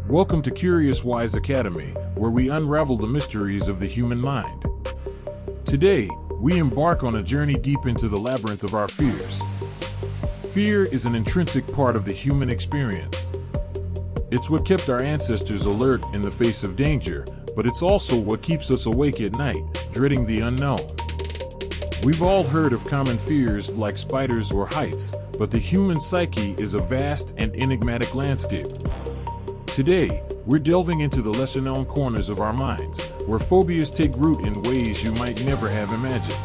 Welcome to CuriosWise Academy, where we unravel the mysteries of the human mind. Today, we embark on a journey deep into the labyrinth of our fears. Fear is an intrinsic part of the human experience. It's what kept our ancestors alert in the face of danger, but it's also what keeps us awake at night, dreading the unknown. We've all heard of common fears like spiders or heights, but the human psyche is a vast and enigmatic landscape. Today, we're delving into the lesser-known corners of our minds, where phobias take root in ways you might never have imagined.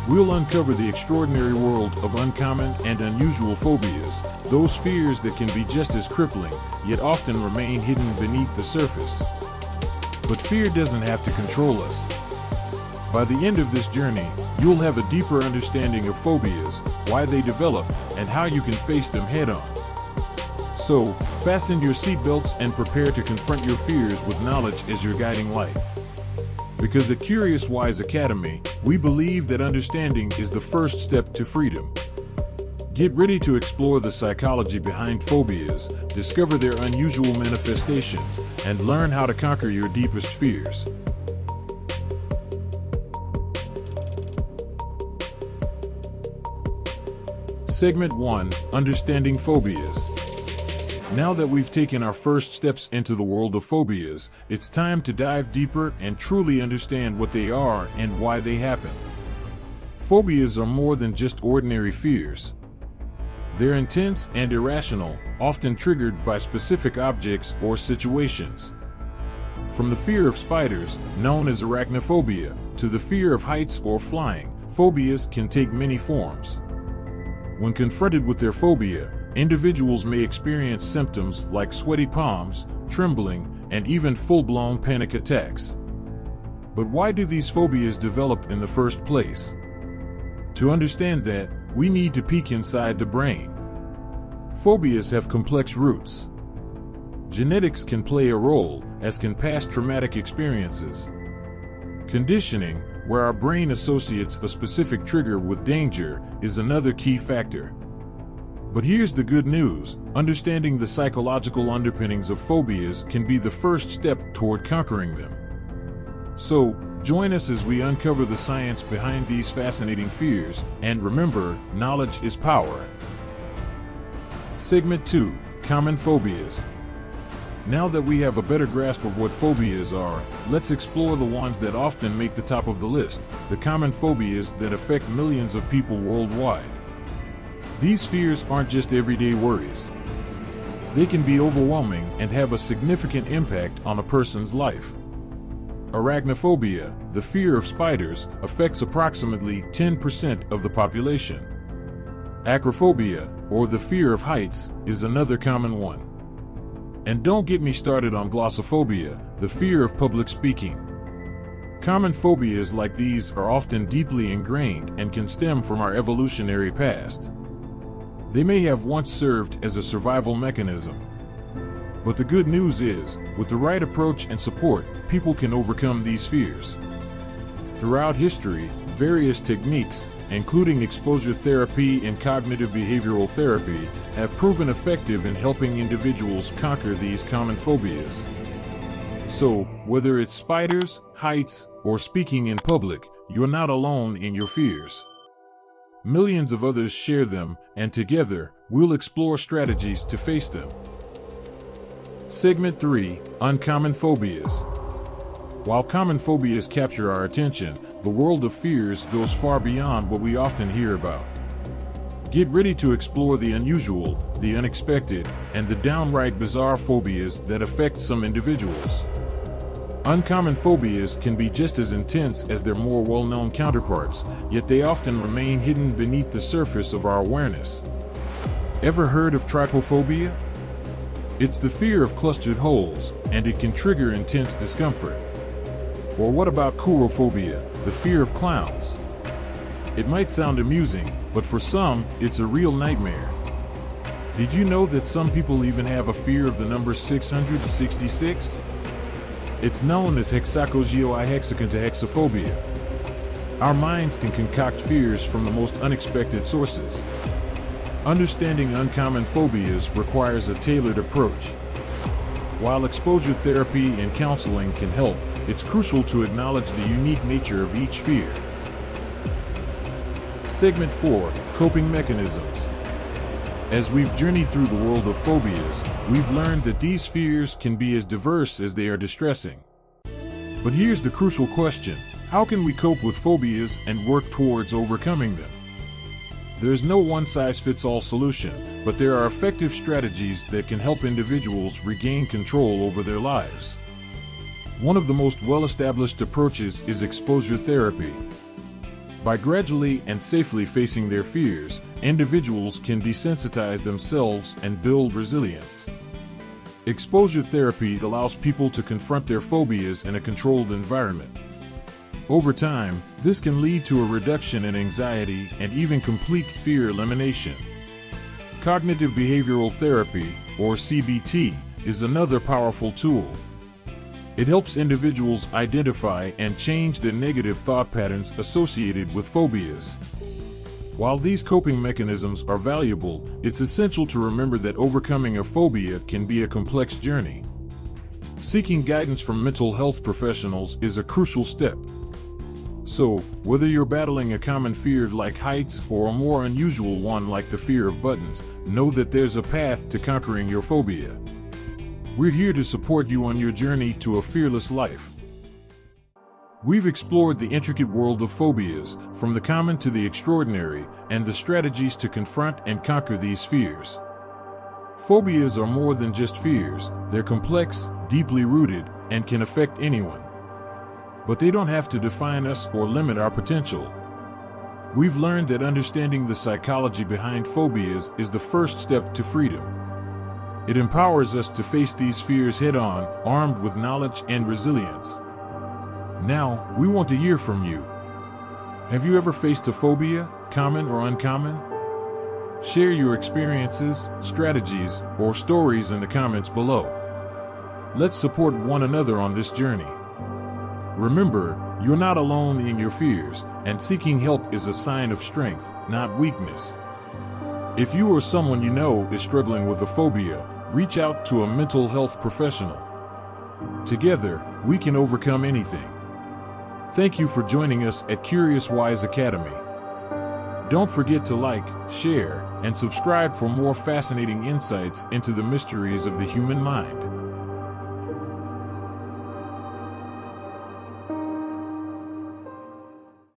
We'll uncover the extraordinary world of uncommon and unusual phobias, those fears that can be just as crippling, yet often remain hidden beneath the surface. But fear doesn't have to control us. By the end of this journey, you'll have a deeper understanding of phobias, why they develop, and how you can face them head-on. So, fasten your seatbelts and prepare to confront your fears with knowledge as your guiding light. Because at CuriousWise Academy, we believe that understanding is the first step to freedom. Get ready to explore the psychology behind phobias, discover their unusual manifestations, and learn how to conquer your deepest fears. Segment 1: Understanding Phobias. Now that we've taken our first steps into the world of phobias, it's time to dive deeper and truly understand what they are and why they happen. Phobias are more than just ordinary fears. They're intense and irrational, often triggered by specific objects or situations. From the fear of spiders, known as arachnophobia, to the fear of heights or flying, phobias can take many forms. When confronted with their phobia, individuals may experience symptoms like sweaty palms, trembling, and even full-blown panic attacks. But why do these phobias develop in the first place? To understand that, we need to peek inside the brain. Phobias have complex roots. Genetics can play a role, as can past traumatic experiences. Conditioning, where our brain associates a specific trigger with danger, is another key factor. But here's the good news: understanding the psychological underpinnings of phobias can be the first step toward conquering them. So, join us as we uncover the science behind these fascinating fears, and remember, knowledge is power. Segment 2: Common Phobias. Now that we have a better grasp of what phobias are, let's explore the ones that often make the top of the list, the common phobias that affect millions of people worldwide. These fears aren't just everyday worries. They can be overwhelming and have a significant impact on a person's life. Arachnophobia, the fear of spiders, affects approximately 10% of the population. Acrophobia, or the fear of heights, is another common one. And don't get me started on glossophobia, the fear of public speaking. Common phobias like these are often deeply ingrained and can stem from our evolutionary past. They may have once served as a survival mechanism. But the good news is, with the right approach and support, people can overcome these fears. Throughout history, various techniques, including exposure therapy and cognitive behavioral therapy, have proven effective in helping individuals conquer these common phobias. So, whether it's spiders, heights, or speaking in public, you're not alone in your fears. Millions of others share them, and together, we'll explore strategies to face them. Segment 3: Uncommon Phobias. While common phobias capture our attention, the world of fears goes far beyond what we often hear about. Get ready to explore the unusual, the unexpected, and the downright bizarre phobias that affect some individuals. Uncommon phobias can be just as intense as their more well-known counterparts, yet they often remain hidden beneath the surface of our awareness. Ever heard of trypophobia? It's the fear of clustered holes, and it can trigger intense discomfort. Or what about coulrophobia, the fear of clowns? It might sound amusing, but for some, it's a real nightmare. Did you know that some people even have a fear of the number 666? It's known as hexacogeoihexacontahexaphobia. Our minds can concoct fears from the most unexpected sources. Understanding uncommon phobias requires a tailored approach. While exposure therapy and counseling can help, it's crucial to acknowledge the unique nature of each fear. Segment 4: Coping Mechanisms. As we've journeyed through the world of phobias, we've learned that these fears can be as diverse as they are distressing. But here's the crucial question: how can we cope with phobias and work towards overcoming them? There's no one-size-fits-all solution, but there are effective strategies that can help individuals regain control over their lives. One of the most well-established approaches is exposure therapy. By gradually and safely facing their fears, individuals can desensitize themselves and build resilience. Exposure therapy allows people to confront their phobias in a controlled environment. Over time, this can lead to a reduction in anxiety and even complete fear elimination. Cognitive behavioral therapy, or CBT, is another powerful tool. It helps individuals identify and change the negative thought patterns associated with phobias. While these coping mechanisms are valuable, it's essential to remember that overcoming a phobia can be a complex journey. Seeking guidance from mental health professionals is a crucial step. So, whether you're battling a common fear like heights or a more unusual one like the fear of buttons, know that there's a path to conquering your phobia. We're here to support you on your journey to a fearless life. We've explored the intricate world of phobias, from the common to the extraordinary, and the strategies to confront and conquer these fears. Phobias are more than just fears; they're complex, deeply rooted, and can affect anyone. But they don't have to define us or limit our potential. We've learned that understanding the psychology behind phobias is the first step to freedom. It empowers us to face these fears head-on, armed with knowledge and resilience. Now, we want to hear from you. Have you ever faced a phobia, common or uncommon? Share your experiences, strategies, or stories in the comments below. Let's support one another on this journey. Remember, you're not alone in your fears, and seeking help is a sign of strength, not weakness. If you or someone you know is struggling with a phobia, reach out to a mental health professional. Together, we can overcome anything. Thank you for joining us at CuriousWise Academy. Don't forget to like, share, and subscribe for more fascinating insights into the mysteries of the human mind.